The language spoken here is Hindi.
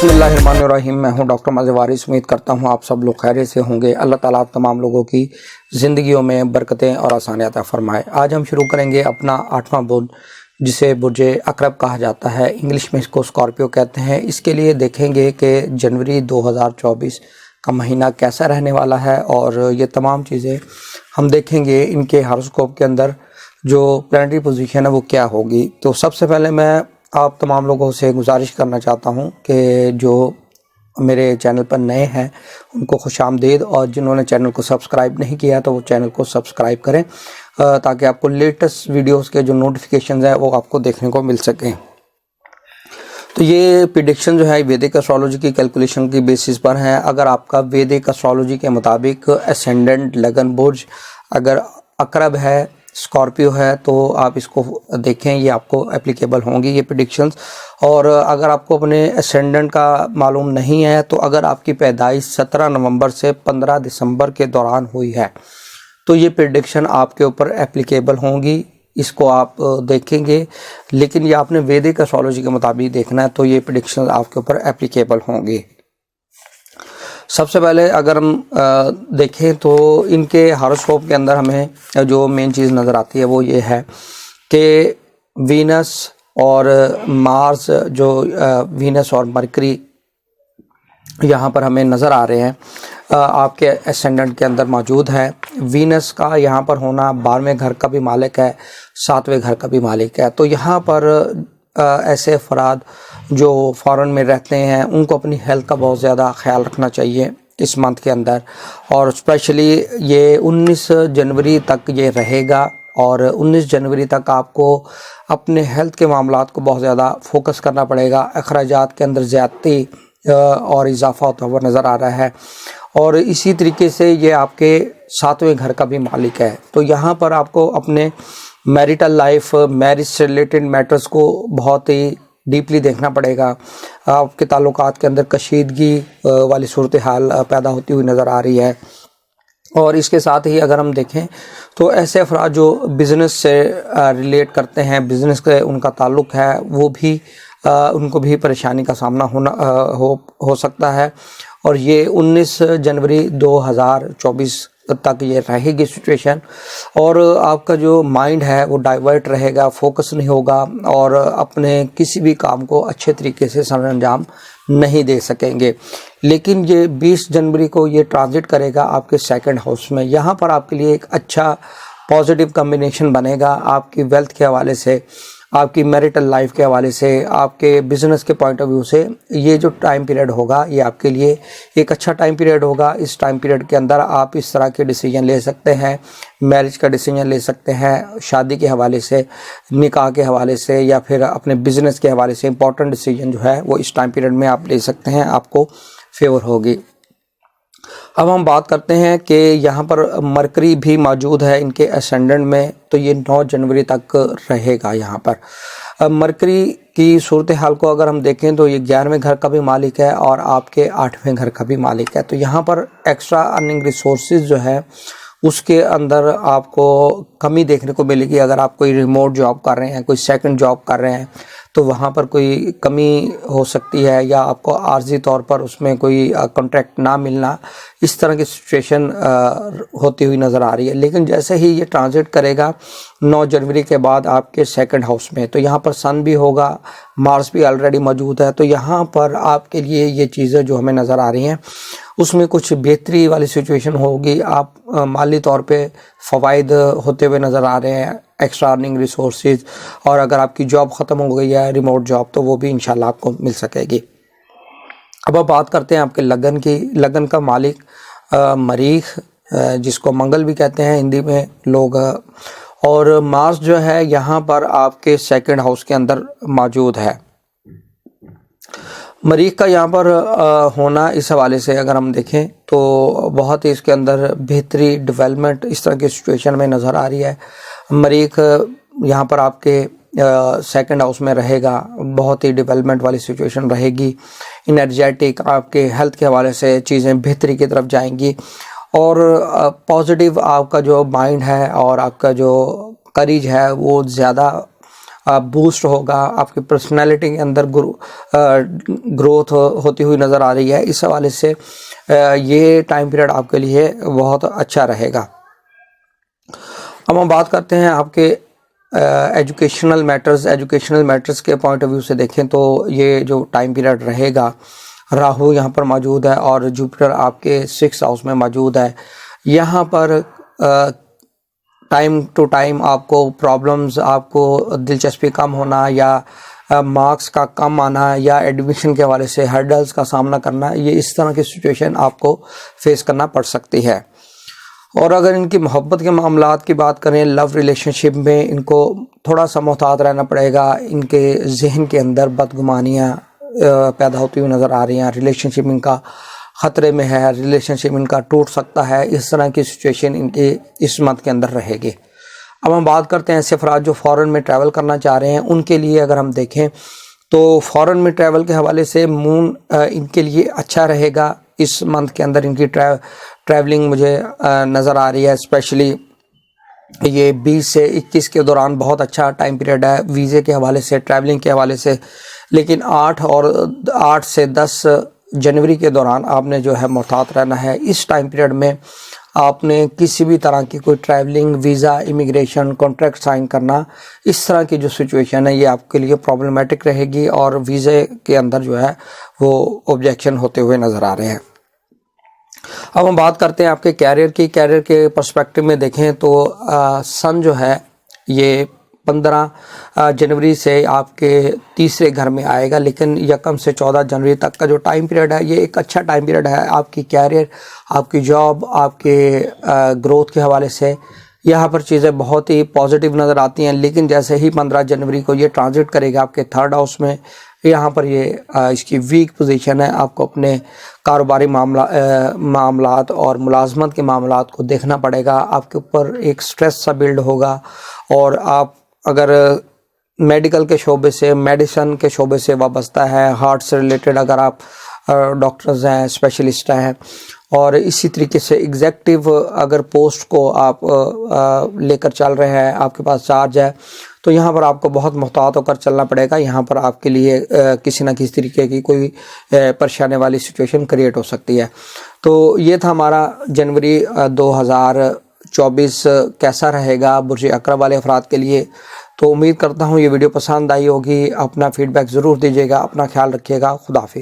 बिस्मिल्लाहिर्रहमानिर्रहीम। मैं हूं डॉक्टर माजिद वारिस। उम्मीद करता हूं आप सब लोग खैरियत से होंगे। अल्लाह ताला आप तमाम लोगों की ज़िंदगियों में बरकतें और आसानियात अता फरमाए। आज हम शुरू करेंगे अपना 8वां बुर्ज, जिसे बुर्ज अकरब कहा जाता है। इंग्लिश में इसको स्कॉर्पियो कहते हैं। इसके लिए देखेंगे कि जनवरी 2024 का महीना कैसा रहने वाला है और ये तमाम चीज़ें हम देखेंगे। इनके हॉरोस्कोप के अंदर जो प्लैनेटरी पोजीशन है वो क्या होगी। तो सबसे पहले मैं आप तमाम लोगों से गुजारिश करना चाहता हूं कि जो मेरे चैनल पर नए हैं उनको खुशामदीद, और जिन्होंने चैनल को सब्सक्राइब नहीं किया तो वो चैनल को सब्सक्राइब करें ताकि आपको लेटेस्ट वीडियोस के जो नोटिफिकेशंस हैं वो आपको देखने को मिल सकें। तो ये प्रेडिक्शन जो है वैदिक एस्ट्रोलॉजी की कैलकुलेशन की बेसिस पर है। अगर आपका वैदिक एस्ट्रोलॉजी के मुताबिक एसेंडेंट लगन बुर्ज अगर अकरब है, स्कॉर्पियो है, तो आप इसको देखें, ये आपको एप्लीकेबल होंगी ये प्रेडिक्शंस। और अगर आपको अपने एसेंडेंट का मालूम नहीं है तो अगर आपकी पैदाइश 17 नवंबर से 15 दिसंबर के दौरान हुई है तो ये प्रेडिक्शन आपके ऊपर एप्लीकेबल होंगी। इसको आप देखेंगे, लेकिन ये आपने वैदिक एस्ट्रोलॉजी के मुताबिक देखना है तो ये प्रेडिक्शन आपके ऊपर एप्लीकेबल होंगी। सबसे पहले अगर हम देखें तो इनके हॉरोस्कोप के अंदर हमें जो मेन चीज़ नज़र आती है वो ये है कि वीनस और मार्स, जो वीनस और मरकरी यहाँ पर हमें नज़र आ रहे हैं आपके एसेंडेंट के अंदर मौजूद है। वीनस का यहाँ पर होना 12वें घर का भी मालिक है, 7वें घर का भी मालिक है। तो यहाँ पर ऐसे अफराद जो फॉरेन में रहते हैं उनको अपनी हेल्थ का बहुत ज़्यादा ख्याल रखना चाहिए इस मंथ के अंदर, और स्पेशली ये 19 जनवरी तक ये रहेगा। और 19 जनवरी तक आपको अपने हेल्थ के मामलात को बहुत ज़्यादा फोकस करना पड़ेगा। अखराजात के अंदर ज़्यादती और इजाफा होता हुआ नज़र आ रहा है। और इसी तरीके से ये आपके 7वें घर का भी मालिक है। तो यहाँ पर आपको अपने मैरिटल लाइफ, मैरिज से रिलेटेड मैटर्स को बहुत ही डीपली देखना पड़ेगा। आपके ताल्लुकात के अंदर कशीदगी वाली सूरत हाल पैदा होती हुई नज़र आ रही है। और इसके साथ ही अगर हम देखें तो ऐसे अफराद जो बिज़नेस से रिलेट करते हैं, बिज़नेस के उनका ताल्लुक़ है, वो भी उनको भी परेशानी का सामना हो सकता है। और ये 19 जनवरी 2024 तक ये रहेगी सिचुएशन। और आपका जो माइंड है वो डाइवर्ट रहेगा, फोकस नहीं होगा और अपने किसी भी काम को अच्छे तरीके से सरअंजाम नहीं दे सकेंगे। लेकिन ये 20 जनवरी को ये ट्रांजिट करेगा आपके सेकंड हाउस में। यहाँ पर आपके लिए एक अच्छा पॉजिटिव कम्बिनेशन बनेगा आपकी वेल्थ के हवाले से, आपकी मैरिटल लाइफ के हवाले से, आपके बिज़नेस के पॉइंट ऑफ व्यू से। ये जो टाइम पीरियड होगा ये आपके लिए एक अच्छा टाइम पीरियड होगा। इस टाइम पीरियड के अंदर आप इस तरह के डिसीजन ले सकते हैं, मैरिज का डिसीजन ले सकते हैं, शादी के हवाले से, निकाह के हवाले से, या फिर अपने बिज़नेस के हवाले से इंपॉर्टेंट डिसीजन जो है वो इस टाइम पीरियड में आप ले सकते हैं, आपको फेवर होगी। अब हम बात करते हैं कि यहाँ पर मरकरी भी मौजूद है इनके एसेंडेंट में, तो ये 9 जनवरी तक रहेगा। यहाँ पर मरकरी की सूरत हाल को अगर हम देखें तो ये 11वें घर का भी मालिक है और आपके 8वें घर का भी मालिक है। तो यहाँ पर एक्स्ट्रा अर्निंग रिसोर्सेज जो है उसके अंदर आपको कमी देखने को मिलेगी। अगर आप कोई रिमोट जॉब कर रहे हैं, कोई सेकंड जॉब कर रहे हैं, तो वहाँ पर कोई कमी हो सकती है, या आपको आर्जी तौर पर उसमें कोई कॉन्ट्रैक्ट ना मिलना, इस तरह की सिचुएशन होती हुई नज़र आ रही है। लेकिन जैसे ही ये ट्रांजिट करेगा 9 जनवरी के बाद आपके सेकंड हाउस में, तो यहाँ पर सन भी होगा, मार्स भी ऑलरेडी मौजूद है। तो यहाँ पर आपके लिए ये चीज़ें जो हमें नज़र आ रही हैं उसमें कुछ बेहतरी वाली सिचुएशन होगी। आप माली तौर पे फ़वाइद होते हुए नज़र आ रहे हैं, एक्स्ट्रा अर्निंग रिसोर्सेज। और अगर आपकी जॉब ख़त्म हो गई है, रिमोट जॉब, तो वो भी इंशाल्लाह आपको मिल सकेगी। अब आप बात करते हैं आपके लगन की। लगन का मालिक मरीख, जिसको मंगल भी कहते हैं हिंदी में लोग, और मार्स जो है यहाँ पर आपके सेकंड हाउस के अंदर मौजूद है। मरीख का यहाँ पर होना इस हवाले से अगर हम देखें तो बहुत ही इसके अंदर बेहतरी, डेवलपमेंट इस तरह की सिचुएशन में नज़र आ रही है। मरीख यहाँ पर आपके सेकंड हाउस में रहेगा, बहुत ही डेवलपमेंट वाली सिचुएशन रहेगी। एनर्जेटिक, आपके हेल्थ के हवाले से चीज़ें बेहतरी की तरफ जाएंगी। और पॉजिटिव आपका जो माइंड है और आपका जो करेज है वो ज़्यादा बूस्ट होगा, आपकी पर्सनैलिटी के अंदर ग्रोथ होती हुई नज़र आ रही है। इस हवाले से ये टाइम पीरियड आपके लिए बहुत अच्छा रहेगा। अब हम बात करते हैं आपके एजुकेशनल मैटर्स के पॉइंट ऑफ व्यू से देखें तो ये जो टाइम पीरियड रहेगा, राहु यहाँ पर मौजूद है और जुपिटर आपके 6th हाउस में मौजूद है। यहाँ पर टाइम टू टाइम आपको प्रॉब्लम्स, आपको दिलचस्पी कम होना या मार्क्स का कम आना या एडमिशन के हवाले से हर्डल्स का सामना करना, ये इस तरह की सिचुएशन आपको फेस करना पड़ सकती है। और अगर इनकी मोहब्बत के मामलात की बात करें, लव रिलेशनशिप में इनको थोड़ा सा मोहतात रहना पड़ेगा। इनके जहन के अंदर बदगुमानियाँ पैदा होती हुई नज़र आ रही हैं, रिलेशनशिप इनका ख़तरे में है, रिलेशनशिप इनका टूट सकता है। इस तरह की सिचुएशन इनके इस मंथ के अंदर रहेगी। अब हम बात करते हैं ऐसे अफराद जो फ़ॉरेन में ट्रैवल करना चाह रहे हैं, उनके लिए अगर हम देखें तो फ़ॉरेन में ट्रैवल के हवाले से मून इनके लिए अच्छा रहेगा। इस मंथ के अंदर इनकी ट्रैवलिंग मुझे नज़र आ रही है, स्पेशली ये 20 से 21 के दौरान बहुत अच्छा टाइम पीरियड है वीज़े के हवाले से, ट्रैवलिंग के हवाले से। लेकिन 8 से 10 जनवरी के दौरान आपने जो है मोहतात रहना है। इस टाइम पीरियड में आपने किसी भी तरह की कोई travelling, visa, immigration, contract sign करना, इस तरह की जो सिचुएशन है ये आपके लिए प्रॉब्लमेटिक रहेगी और वीज़े के अंदर जो है वो ऑब्जेक्शन होते हुए नज़र आ रहे हैं। अब हम बात करते हैं आपके कैरियर की। कैरियर के पर्सपेक्टिव में देखें तो सन जो है ये 15 जनवरी से आपके तीसरे घर में आएगा, लेकिन 1 से 14 जनवरी तक का जो टाइम पीरियड है ये एक अच्छा टाइम पीरियड है आपकी कैरियर, आपकी जॉब, आपके ग्रोथ के हवाले से। यहाँ पर चीज़ें बहुत ही पॉजिटिव नज़र आती हैं। लेकिन जैसे ही 15 जनवरी को ये ट्रांजिट करेगा आपके 3rd हाउस में, यहाँ पर ये इसकी वीक पोजीशन है। आपको अपने कारोबारी मामलात और मुलाजमत के मामलात को देखना पड़ेगा। आपके ऊपर एक स्ट्रेस सा बिल्ड होगा और आप अगर मेडिकल के शोबे से, मेडिसन के शोबे से वाबस्ता है, हार्ट से रिलेटेड अगर आप डॉक्टर्स हैं, स्पेशलिस्ट हैं, और इसी तरीके से एग्जेक्टिव अगर पोस्ट को आप लेकर चल रहे हैं, आपके पास चार्ज है, तो यहाँ पर आपको बहुत मुहतात होकर चलना पड़ेगा। यहाँ पर आपके लिए किसी न किसी तरीके की कोई परेशानी वाली सिचुएशन क्रिएट हो सकती है। तो ये था हमारा जनवरी 2024 कैसा रहेगा बुर्ज अक़रब वाले अफराद के लिए। तो उम्मीद करता हूँ ये वीडियो पसंद आई होगी। अपना फीडबैक ज़रूर दीजिएगा। अपना ख्याल रखिएगा। खुदा हाफिज़।